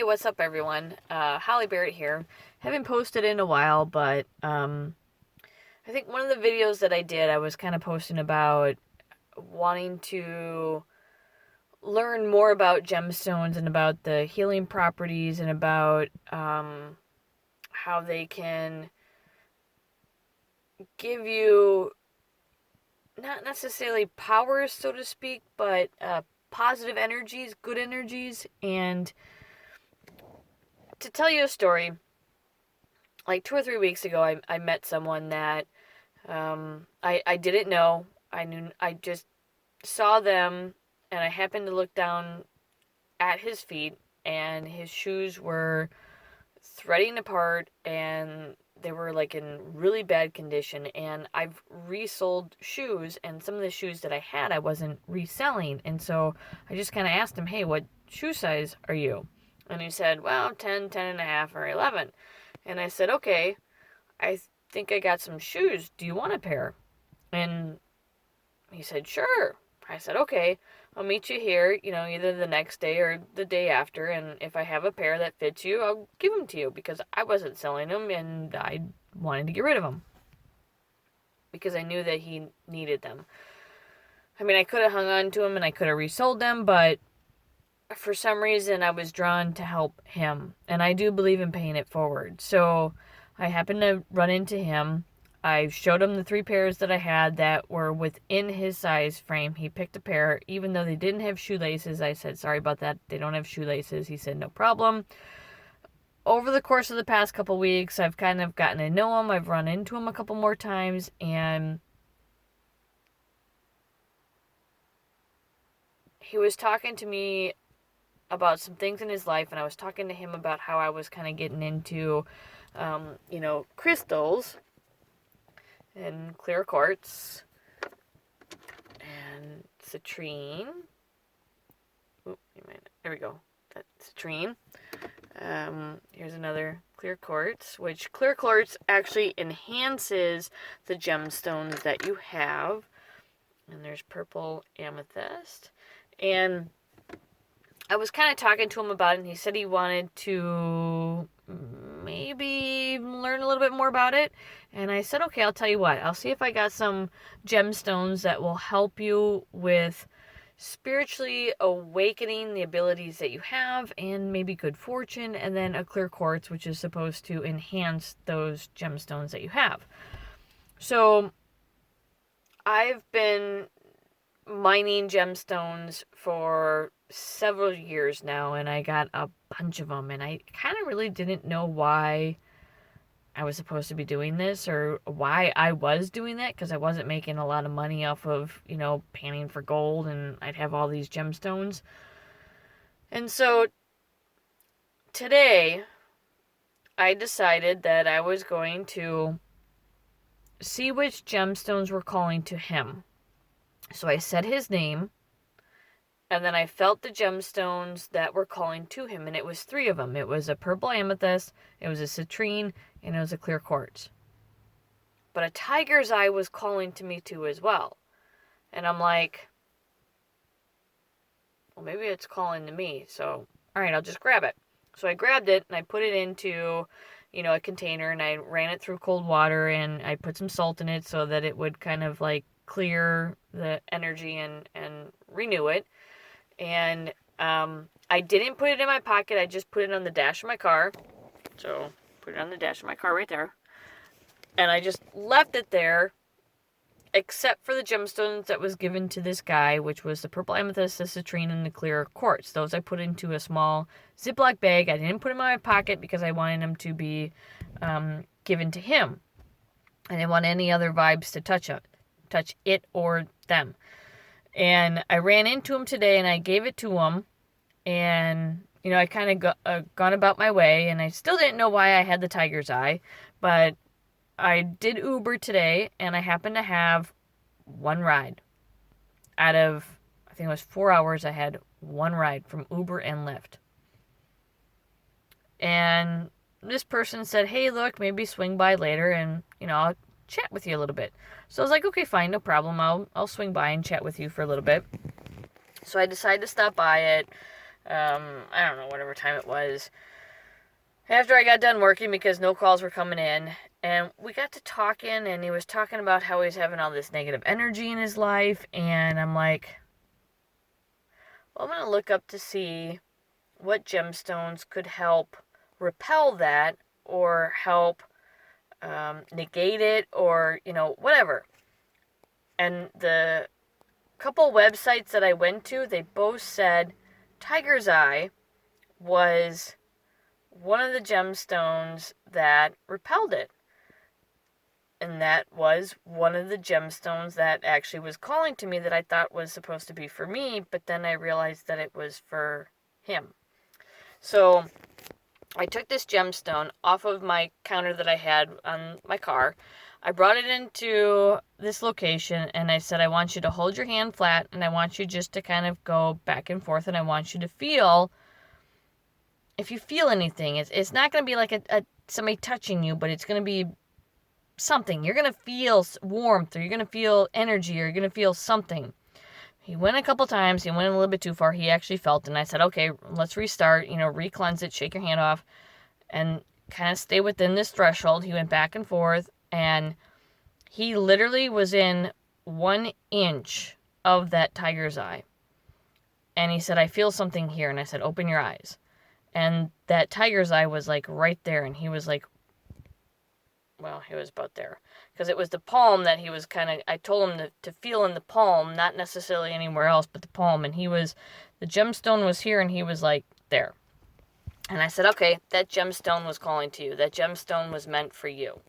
Hey, what's up, everyone? Holly Barrett here. Haven't posted in a while, but I think one of the videos that I did, I was kind of posting about wanting to learn more about gemstones and about the healing properties and about how they can give you not necessarily powers, so to speak, but positive energies, good energies. And to tell you a story, like 2 or 3 weeks ago, I met someone that I didn't know. I just saw them, and I happened to look down at his feet, and his shoes were threading apart, and they were like in really bad condition. And I've resold shoes, and some of the shoes that I had I wasn't reselling, and so I just kind of asked him, "Hey, what shoe size are you?" And he said, "Well, 10, 10 and a half, or 11." And I said, "Okay, I think I got some shoes. Do you want a pair?" And he said, "Sure." I said, "Okay, I'll meet you here, either the next day or the day after. And if I have a pair that fits you, I'll give them to you, because I wasn't selling them and I wanted to get rid of them because I knew that he needed them. I mean, I could have hung on to them and I could have resold them, but for some reason I was drawn to help him. And I do believe in paying it forward. So I happened to run into him. I showed him the 3 pairs that I had that were within his size frame. He picked a pair, even though they didn't have shoelaces. I said, "Sorry about that, they don't have shoelaces." He said, "No problem." Over the course of the past couple weeks, I've kind of gotten to know him. I've run into him a couple more times, and he was talking to me about some things in his life, and I was talking to him about how I was kind of getting into, crystals and clear quartz and citrine. There we go. That's citrine. Here's another clear quartz, which clear quartz actually enhances the gemstones that you have. And there's purple amethyst. And I was kind of talking to him about it, and he said he wanted to maybe learn a little bit more about it. And I said, "Okay, I'll tell you what. I'll see if I got some gemstones that will help you with spiritually awakening the abilities that you have and maybe good fortune, and then a clear quartz, which is supposed to enhance those gemstones that you have." So I've been mining gemstones for several years now, and I got a bunch of them, and I kind of really didn't know why I was supposed to be doing this or why I was doing that, because I wasn't making a lot of money off of, panning for gold, and I'd have all these gemstones. And so today I decided that I was going to see which gemstones were calling to him. So I said his name, and then I felt the gemstones that were calling to him, and it was 3 of them. It was a purple amethyst, it was a citrine, and it was a clear quartz. But a tiger's eye was calling to me too as well. And I'm like, well, maybe it's calling to me. So, all right, I'll just grab it. So I grabbed it, and I put it into, a container, and I ran it through cold water, and I put some salt in it so that it would kind of like clear the energy and renew it. And I didn't put it in my pocket. I just put it on the dash of my car. So put it on the dash of my car right there. And I just left it there, except for the gemstones that was given to this guy, which was the purple amethyst, the citrine, and the clear quartz. Those I put into a small Ziploc bag. I didn't put them in my pocket because I wanted them to be given to him. I didn't want any other vibes to touch it or them. And I ran into him today, and I gave it to him, and I kind of gone about my way, and I still didn't know why I had the tiger's eye, but I did Uber today, and I happened to have one ride. Out of, I think it was 4 hours, I had one ride from Uber and Lyft. And this person said, "Hey, look, maybe swing by later, and, I'll chat with you a little bit." So I was like, "Okay, fine, no problem. I'll swing by and chat with you for a little bit." So I decided to stop by it. I don't know, whatever time it was, after I got done working because no calls were coming in. And we got to talking, and he was talking about how he's having all this negative energy in his life. And I'm like, well, I'm going to look up to see what gemstones could help repel that or help negate it or, whatever. And the couple websites that I went to, they both said Tiger's Eye was one of the gemstones that repelled it. And that was one of the gemstones that actually was calling to me that I thought was supposed to be for me, but then I realized that it was for him. So I took this gemstone off of my counter that I had on my car. I brought it into this location and I said, I want you to hold your hand flat and I want you just to kind of go back and forth and I want you to feel, if you feel anything, it's not going to be like somebody touching you, but it's going to be something. You're going to feel warmth or you're going to feel energy or you're going to feel something. He went a couple times. He went a little bit too far. He actually felt it. And I said, okay, let's restart, re-cleanse it, shake your hand off, and kind of stay within this threshold. He went back and forth, and he literally was in 1 inch of that tiger's eye. And he said, I feel something here. And I said, open your eyes. And that tiger's eye was like right there. And he was like, well, he was about there. Because it was the palm that he was I told him to feel in the palm, not necessarily anywhere else, but the palm. And the gemstone was here and he was like there. And I said, okay, that gemstone was calling to you. That gemstone was meant for you.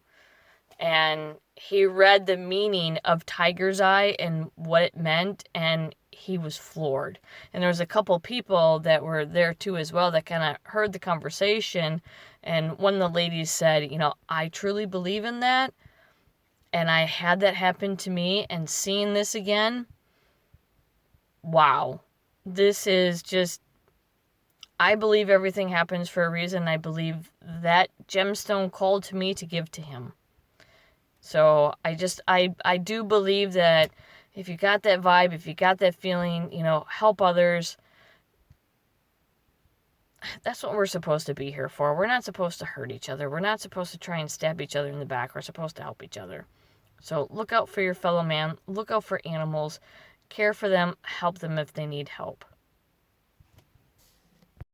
And he read the meaning of tiger's eye and what it meant, and he was floored. And there was a couple people that were there too as well that kind of heard the conversation. And one of the ladies said, I truly believe in that. And I had that happen to me, and seeing this again, wow. This is just, I believe everything happens for a reason. I believe that gemstone called to me to give to him. So I do believe that if you got that vibe, if you got that feeling, help others. That's what we're supposed to be here for. We're not supposed to hurt each other. We're not supposed to try and stab each other in the back. We're supposed to help each other. So look out for your fellow man. Look out for animals. Care for them. Help them if they need help.